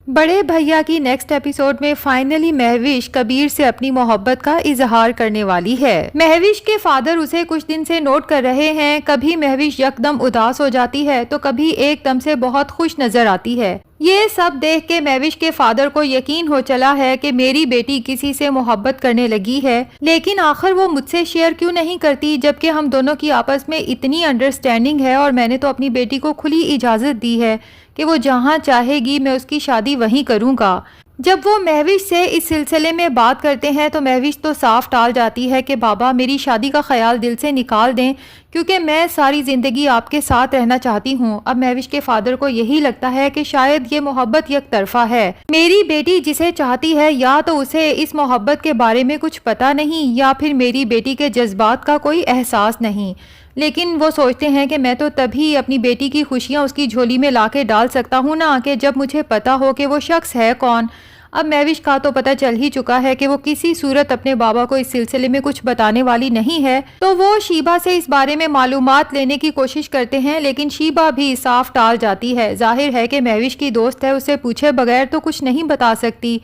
बड़े भैया की नेक्स्ट एपिसोड में फाइनली महविश कबीर से अपनी मोहब्बत का इजहार करने वाली है। महविश के फादर उसे कुछ दिन से नोट कर रहे हैं। कभी महविश यकदम उदास हो जाती है तो कभी एकदम से बहुत खुश नजर आती है। ये सब देख के महविश के फादर को यकीन हो चला है कि मेरी बेटी किसी से मोहब्बत करने लगी है, लेकिन आखिर वो मुझसे शेयर क्यों नहीं करती, जबकि हम दोनों की आपस में इतनी अंडरस्टैंडिंग है और मैंने तो अपनी बेटी को खुली इजाज़त दी है कि वो जहाँ चाहेगी मैं उसकी शादी वहीं करूँगा। जब वो महविश से इस सिलसिले में बात करते हैं तो महविश तो साफ टाल जाती है कि बाबा मेरी शादी का ख्याल दिल से निकाल दें, क्योंकि मैं सारी ज़िंदगी आपके साथ रहना चाहती हूँ। अब महविश के फादर को यही लगता है कि शायद ये मोहब्बत एक तरफा है। मेरी बेटी जिसे चाहती है या तो उसे इस मोहब्बत के बारे में कुछ पता नहीं या फिर मेरी बेटी के जज्बात का कोई एहसास नहीं। लेकिन वो सोचते हैं कि मैं तो तभी अपनी बेटी की खुशियाँ उसकी झोली में ला के डाल सकता हूँ ना कि जब मुझे पता हो कि वो शख्स है कौन। अब महविश का तो पता चल ही चुका है कि वो किसी सूरत अपने बाबा को इस सिलसिले में कुछ बताने वाली नहीं है, तो वो शीबा से इस बारे में मालूमात लेने की कोशिश करते हैं, लेकिन शीबा भी साफ टाल जाती है। जाहिर है कि महविश की दोस्त है, उसे पूछे बगैर तो कुछ नहीं बता सकती।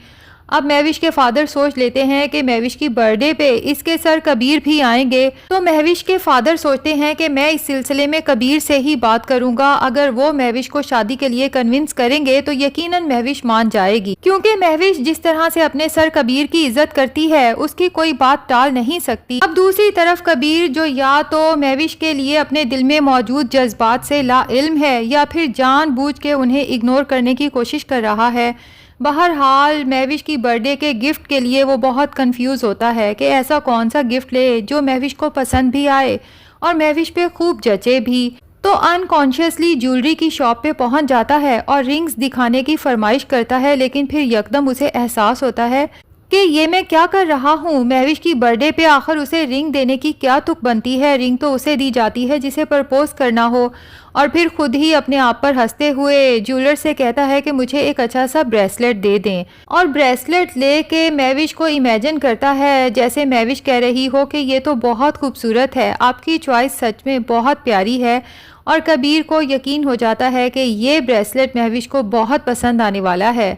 अब महविश के फादर सोच लेते हैं कि महविश की बर्थडे पे इसके सर कबीर भी आएंगे, तो महविश के फादर सोचते हैं कि मैं इस सिलसिले में कबीर से ही बात करूंगा। अगर वो महविश को शादी के लिए कन्विंस करेंगे तो यकीनन महविश मान जाएगी, क्योंकि महविश जिस तरह से अपने सर कबीर की इज्जत करती है उसकी कोई बात टाल नहीं सकती। अब दूसरी तरफ कबीर, जो या तो महविश के लिए अपने दिल में मौजूद जज्बात से लाइल्म है या फिर जानबूझ के उन्हें इग्नोर करने की कोशिश कर रहा है। बहरहाल महविश की बर्थडे के गिफ्ट के लिए वो बहुत कंफ्यूज होता है कि ऐसा कौन सा गिफ्ट ले जो महविश को पसंद भी आए और महविश पे खूब जचे भी। तो अनकॉन्शियसली ज्वेलरी की शॉप पे पहुंच जाता है और रिंग्स दिखाने की फरमाइश करता है, लेकिन फिर यकदम उसे एहसास होता है कि ये मैं क्या कर रहा हूँ। महविश की बर्थडे पे आखिर उसे रिंग देने की क्या तुक बनती है। रिंग तो उसे दी जाती है जिसे प्रपोज करना हो। और फिर खुद ही अपने आप पर हंसते हुए ज्वेलर से कहता है कि मुझे एक अच्छा सा ब्रेसलेट दे दें, और ब्रेसलेट लेके महविश को इमेजिन करता है जैसे महविश कह रही हो कि ये तो बहुत खूबसूरत है, आपकी चॉइस सच में बहुत प्यारी है। और कबीर को यकीन हो जाता है कि ये ब्रेसलेट महविश को बहुत पसंद आने वाला है।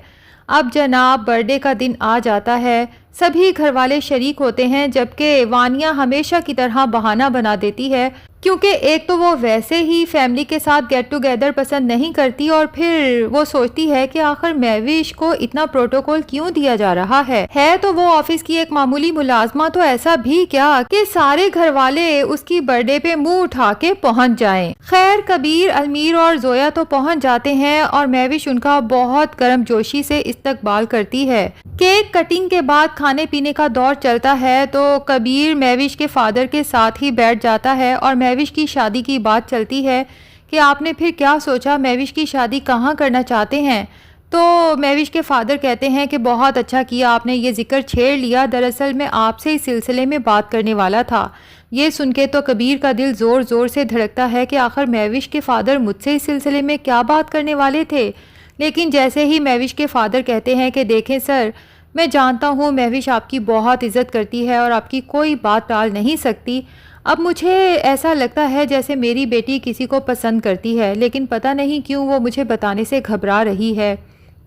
अब जनाब बर्थडे का दिन आ जाता है, सभी घर वाले शरीक होते हैं, जबकि वानिया हमेशा की तरह बहाना बना देती है, क्योंकि एक तो वो वैसे ही फैमिली के साथ गेट टुगेदर पसंद नहीं करती और फिर वो सोचती है कि आखिर महविश को इतना प्रोटोकॉल क्यों दिया जा रहा है तो वो ऑफिस की एक मामूली मुलाजमा, तो ऐसा भी क्या कि सारे घर वाले उसकी बर्थडे पे मुंह उठा के पहुंच जाएं। खैर कबीर, अलमीर और जोया तो पहुंच जाते हैं और महविश उनका बहुत गर्मजोशी से इस्तकबाल करती है। केक कटिंग के बाद खाने पीने का दौर चलता है, तो कबीर महविश के फादर के साथ ही बैठ जाता है और महविश की शादी की बात चलती है कि आपने फिर क्या सोचा, महविश की शादी कहाँ करना चाहते हैं। तो महविश के फादर कहते हैं कि बहुत अच्छा किया आपने ये जिक्र छेड़ लिया, दरअसल मैं आपसे इस सिलसिले में बात करने वाला था। ये सुन के तो कबीर का दिल ज़ोर ज़ोर से धड़कता है कि आखिर महविश के फादर मुझसे इस सिलसिले में क्या बात करने वाले थे। लेकिन जैसे ही महविश के फादर कहते हैं कि देखें सर, मैं जानता हूँ महविश आपकी बहुत इज़्ज़त करती है और आपकी कोई बात टाल नहीं सकती। अब मुझे ऐसा लगता है जैसे मेरी बेटी किसी को पसंद करती है, लेकिन पता नहीं क्यों वो मुझे बताने से घबरा रही है।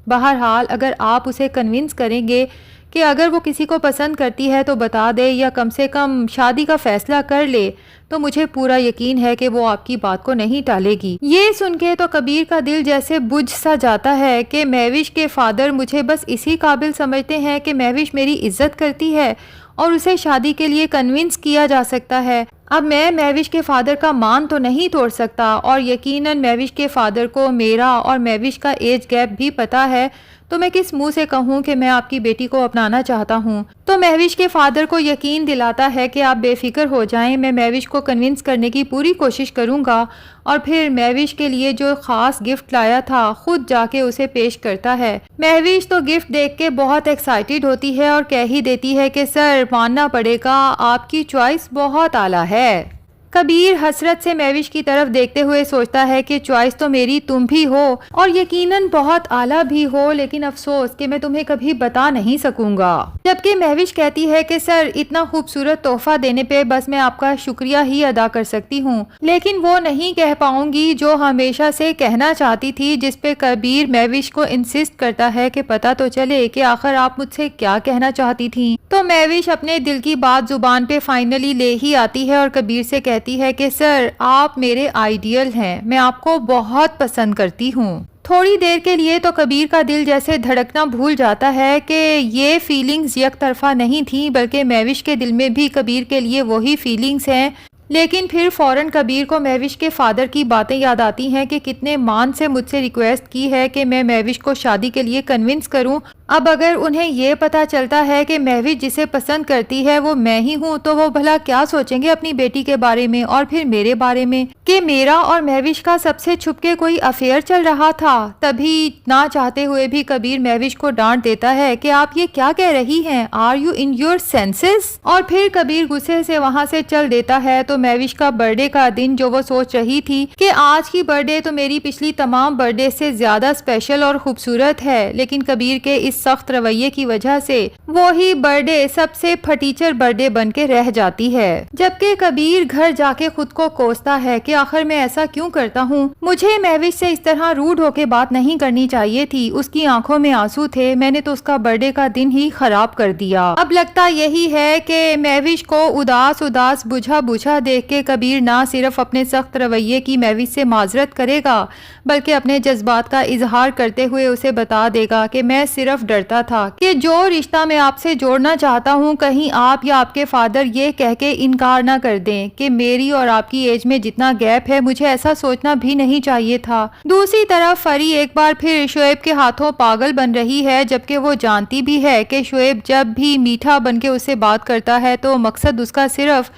बहरहाल अगर आप उसे कन्विंस करेंगे कि अगर वो किसी को पसंद करती है तो बता दे या कम से कम शादी का फैसला कर ले, तो मुझे पूरा यकीन है कि वो आपकी बात को नहीं टालेगी। ये सुन के तो कबीर का दिल जैसे बुझ सा जाता है कि महविश के फादर मुझे बस इसी काबिल समझते हैं कि महविश मेरी इज्जत करती है और उसे शादी के लिए कन्विंस किया जा सकता है। अब मैं महविश के फादर का मान तो नहीं तोड़ सकता, और यकीनन महविश के फादर को मेरा और महविश का एज गैप भी पता है, तो मैं किस मुंह से कहूँ कि मैं आपकी बेटी को अपनाना चाहता हूँ। तो महविश के फादर को यकीन दिलाता है कि आप बेफिक्र हो जाएं, मैं महविश को कन्विंस करने की पूरी कोशिश करूँगा। और फिर महविश के लिए जो ख़ास गिफ्ट लाया था खुद जाके उसे पेश करता है। महविश तो गिफ्ट देख के बहुत एक्साइटेड होती है और कह ही देती है कि सर मानना पड़ेगा, आपकी चॉइस बहुत आला है। कबीर हसरत से महविश की तरफ देखते हुए सोचता है कि चॉइस तो मेरी तुम भी हो और यकीनन बहुत आला भी हो, लेकिन अफसोस कि मैं तुम्हें कभी बता नहीं सकूंगा। जबकि महविश कहती है कि सर इतना खूबसूरत तोहफा देने पे बस मैं आपका शुक्रिया ही अदा कर सकती हूँ, लेकिन वो नहीं कह पाऊंगी जो हमेशा से कहना चाहती थी, जिस पे कबीर महविश को इंसिस्ट करता है कि पता तो चले कि आखिर आप मुझसे क्या कहना चाहती थी। तो महविश अपने दिल की बात जुबान पे फाइनली ले ही आती है और कबीर से कहती है कि सर आप मेरे आइडियल हैं, मैं आपको बहुत पसंद करती हूँ। थोड़ी देर के लिए तो कबीर का दिल जैसे धड़कना भूल जाता है कि ये फीलिंग्स एक तरफा नहीं थी, बल्कि महविश के दिल में भी कबीर के लिए वही फीलिंग्स हैं। लेकिन फिर फौरन कबीर को महविश के फादर की बातें याद आती हैं कि कितने मान से मुझसे रिक्वेस्ट की है कि मैं महविश को शादी के लिए कन्विंस करूं। अब अगर उन्हें ये पता चलता है कि महविश जिसे पसंद करती है वो मैं ही हूं, तो वो भला क्या सोचेंगे अपनी बेटी के बारे में और फिर मेरे बारे में कि मेरा और महविश का सबसे छुपके कोई अफेयर चल रहा था। तभी ना चाहते हुए भी कबीर महविश को डांट देता है कि आप ये क्या कह रही हैं, are you in your senses. और फिर कबीर गुस्से से वहाँ से चल देता है। तो महविश का बर्थडे का दिन जो वो सोच रही थी कि आज की बर्थडे तो मेरी पिछली तमाम बर्थडे से ज्यादा स्पेशल और खूबसूरत है, लेकिन कबीर के इस सख्त रवैये की वजह से वो ही बर्थडे सबसे फटीचर बर्थडे बन के रह जाती है। जबकि कबीर घर जाके खुद को कोसता है कि आखिर मैं ऐसा क्यों करता हूँ, मुझे महविश से इस तरह रूड होके बात नहीं करनी चाहिए थी। उसकी आंखों में आंसू थे, मैंने तो उसका बर्थडे का दिन ही खराब कर दिया। अब लगता यही है कि महविश को उदास उदास बुझा बुझा देख के कबीर ना सिर्फ अपने सख्त रवैये की महविश से माजरत करेगा, बल्कि अपने जज्बात का इजहार करते हुए उसे बता देगा कि मैं सिर्फ डरता था कि जो रिश्ता मैं आपसे जोड़ना चाहता हूँ कहीं आप या आपके फादर ये कह के इनकार ना कर दें कि मेरी और आपकी एज में जितना गैप है, मुझे ऐसा सोचना भी नहीं चाहिए था। दूसरी तरफ फरी एक बार फिर शोएब के हाथों पागल बन रही है, जबकि वो जानती भी है कि शोएब जब भी मीठा बन के उससे बात करता है तो मकसद उसका सिर्फ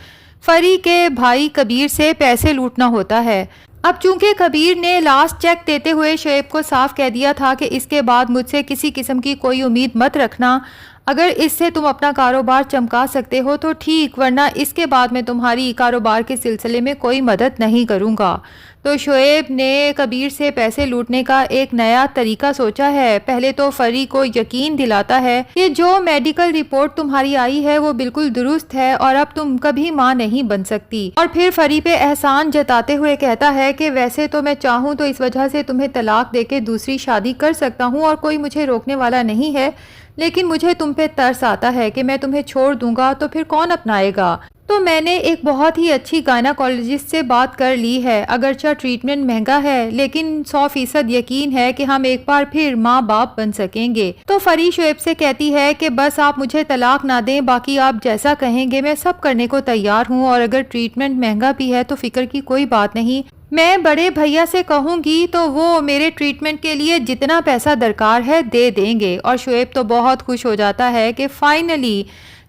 फरी के भाई कबीर से पैसे लूटना होता है। अब चूंकि कबीर ने लास्ट चेक देते हुए शोएब को साफ कह दिया था कि इसके बाद मुझसे किसी किस्म की कोई उम्मीद मत रखना, अगर इससे तुम अपना कारोबार चमका सकते हो तो ठीक, वरना इसके बाद मैं तुम्हारी कारोबार के सिलसिले में कोई मदद नहीं करूंगा। तो शोएब ने कबीर से पैसे लूटने का एक नया तरीका सोचा है। पहले तो फरी को यकीन दिलाता है कि जो मेडिकल रिपोर्ट तुम्हारी आई है वो बिल्कुल दुरुस्त है और अब तुम कभी माँ नहीं बन सकती। और फिर फरी पे एहसान जताते हुए कहता है कि वैसे तो मैं चाहूँ तो इस वजह से तुम्हें तलाक देके दूसरी शादी कर सकता हूँ और कोई मुझे रोकने वाला नहीं है, लेकिन मुझे तुम पे तरस आता है कि मैं तुम्हें छोड़ दूंगा तो फिर कौन अपनाएगा। तो मैंने एक बहुत ही अच्छी गायनेकोलॉजिस्ट से बात कर ली है, अगरचा ट्रीटमेंट महंगा है, लेकिन 100% यकीन है कि हम एक बार फिर माँ बाप बन सकेंगे। तो फरी शोएब से कहती है कि बस आप मुझे तलाक ना दें, बाकी आप जैसा कहेंगे मैं सब करने को तैयार हूँ, और अगर ट्रीटमेंट महंगा भी है तो फिक्र की कोई बात नहीं, मैं बड़े भैया से कहूँगी तो वो मेरे ट्रीटमेंट के लिए जितना पैसा दरकार है दे देंगे। और शोएब तो बहुत खुश हो जाता है कि फाइनली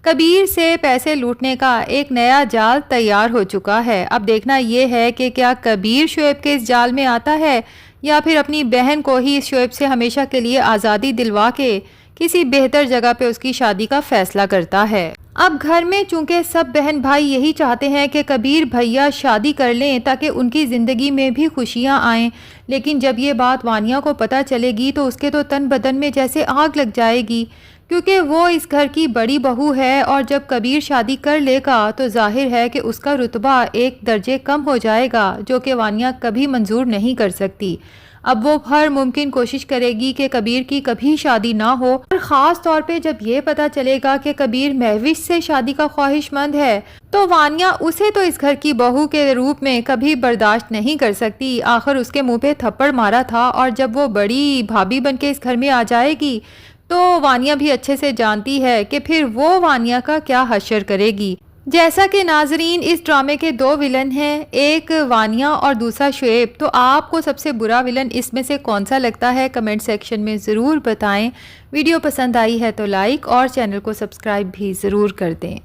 कबीर से पैसे लूटने का एक नया जाल तैयार हो चुका है। अब देखना ये है कि क्या कबीर शोएब के इस जाल में आता है या फिर अपनी बहन को ही शोएब से हमेशा के लिए आज़ादी दिलवा के किसी बेहतर जगह पे उसकी शादी का फैसला करता है। अब घर में चूंकि सब बहन भाई यही चाहते हैं कि कबीर भैया शादी कर लें ताकि उनकी ज़िंदगी में भी खुशियां आएं, लेकिन जब ये बात वानिया को पता चलेगी तो उसके तो तन बदन में जैसे आग लग जाएगी, क्योंकि वो इस घर की बड़ी बहू है और जब कबीर शादी कर लेगा तो जाहिर है कि उसका रुतबा एक दर्जे कम हो जाएगा, जो कि वानिया कभी मंजूर नहीं कर सकती। अब वो हर मुमकिन कोशिश करेगी कि कबीर की कभी शादी ना हो, और ख़ास तौर पे जब ये पता चलेगा कि कबीर महविश से शादी का ख्वाहिशमंद है तो वानिया उसे तो इस घर की बहू के रूप में कभी बर्दाश्त नहीं कर सकती। आखिर उसके मुंह पे थप्पड़ मारा था, और जब वो बड़ी भाभी बन के इस घर में आ जाएगी तो वानिया भी अच्छे से जानती है कि फिर वो वानिया का क्या हश्र करेगी। जैसा कि नाजरीन इस ड्रामे के दो विलन हैं, एक वानिया और दूसरा शोएब, तो आपको सबसे बुरा विलन इसमें से कौन सा लगता है कमेंट सेक्शन में ज़रूर बताएं। वीडियो पसंद आई है तो लाइक और चैनल को सब्सक्राइब भी ज़रूर कर दें।